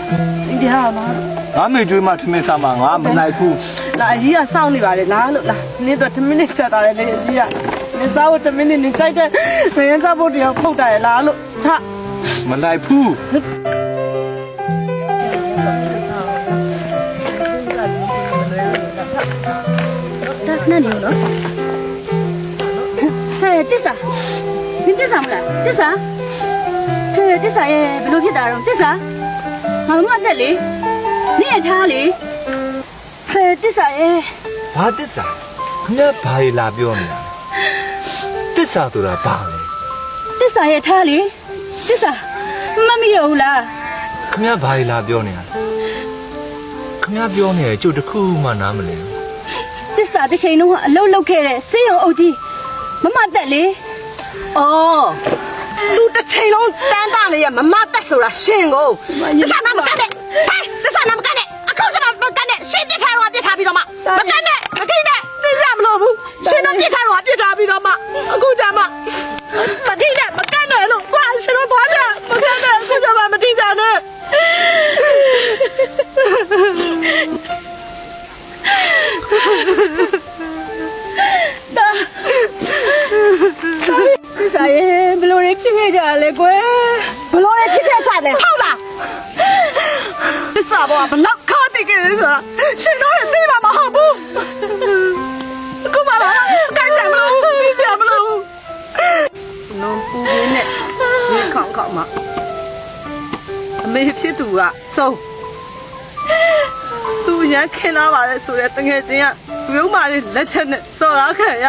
ဒီဟာလား ငါမေကျွေးမှထမင်းစားမှာငါမနိုင်ဘူး လာအကြီးကစောင့်နေပါလေလားလို့လားနင်းတော့10မိနစ်ချက်တာလေအကြီးကနင်းစားဖို့10မိနစ်နင်းကြိုက်တဲ့မရမ်းစားဖို့တရားဖုတ်တာရလားလို့ထ မနိုင်ဘူး ဒါခဏနေလို့ဟဲ့တစ္ဆာမင်းတစ္ဆာမလားတစ္ဆာဟဲ့တစ္ဆာရဲ့ဘယ်လိုဖြစ်တာတော့တစ္ဆာငါမမတက်လေနင့်အထားလေဟဲ့တစ္ဆာရဲ့ ဘာတစ္ဆာခင်ဗျာဘာလာပြောနေတာတစ္ဆာဆိုတာဘာလဲ တစ္ဆာရဲ့ထားလေတစ္ဆာမမီရဘူးလား ခင်ဗျာဘာလာပြောနေတာခင်ဗျာပြောနေကြုတ်တစ်ခုမှနားမလဲ တစ္ဆာတစ်ချိန်လုံးကအလုတ်လုတ်ခဲ့တဲ့စေးရုံအုပ်ကြီးမမတက်လေ အော်သူတစ်ချိန်လုံးတန်းတာလေရမမတက်ဆိုတာရှင်ကိုတစ္ဆာနာမကန်နဲ့ဟဲ့တစ္ဆာနာမကန်နဲ့အခုစမမကန်နဲ့ရှင်းပြထားတော့ပြထားပြီးတော့မှမကန်နဲ့မထိနဲ့သိစမလို့ဘူးရှင်တော့ပြထားတော့ပြထားပြီးတော့မှအခုကြမှာမထိနဲ့မကန်နဲ့လို့ကွာရှင်တို့သွားကြမကန်နဲ့အခုကြမှာမထိကြနဲ့တစ္ဆာရဲ့ဘယ်လိုတွေဖြစ်ခဲ့ကြလဲကွယ် ဘလို့လဲဖြစ်တဲ့ချတယ်ဟုတ်လားတစ္ဆာဘောကဘလောက်ခါတိခဲ့လဲဆိုတာရှင်တို့ရဲ့သိမှာမဟုတ်ဘူးအခုမှလာကိုင်းတယ်မလို့သိကြမလို့နော်ပူရင်းနဲ့ဒီခေါင်ခေါင်မှာအမေဖြစ်သူကဆုံးသူရန်ခင်လာပါလေဆိုတဲ့တငယ်ချင်းကရုံးမာလေးလက်ချက်နဲ့စော်ရခံရ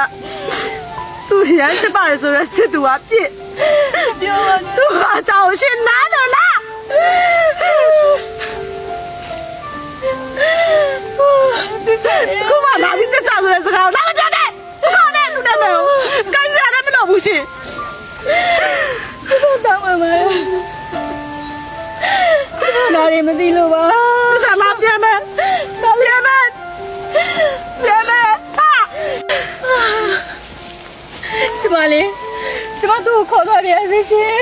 သူရန်ချစ်ပါလေဆိုတဲ့ချစ်သူကပြစ်ပြောသူကကြောင်ရှင်နားလို့လားခုမှလာပြီးတက်စားဆိုတဲ့စကားကိုလာမပြောနဲ့ခေါင်းနဲ့သူနဲ့မယ်ကိုင်းစားလည်းမလုပ်ဘူးရှင် တောင်းပါမယ်နားရီမသိလို့ပါ စလာပြန်မယ်ပြန်မယ်ပြန်မယ်ဟာ ကျမလေးကျမတို့ကိုခေါ်သွားပြရစေရှင်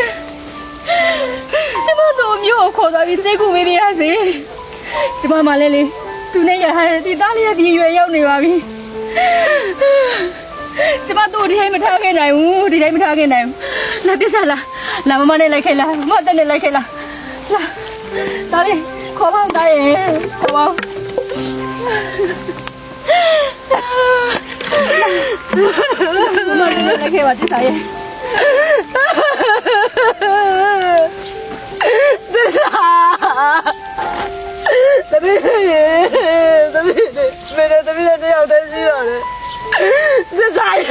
ကျမတို့မျိုးကိုခေါ်သွားပြီးစိတ်ကူမေးပြရစေကျမမလေးလေးသူနဲ့ရဟန်းဒီသားလေးရဲ့ဒီရွယ်ရောက်နေပါပြီကျမတို့ဒီတိုင်းမထားခဲ့နိုင်ဘူးဒီတိုင်းမထားခဲ့နိုင်ဘူးလာပြစ်စားလာမမနဲ့လိုက်ခဲ့လားမမတက်နဲ့လိုက်ခဲ့လားလာသားလေးခေါ်ပါသားရဲ့ခေါ်ပါမမနဲ့လိုက်ခဲ့ပါပြစ်စားရဲ့သစ္စာသမီးရေသမီးမင်းသမီးတယောက်တည်းရှိတော့လေသစ္စာရေ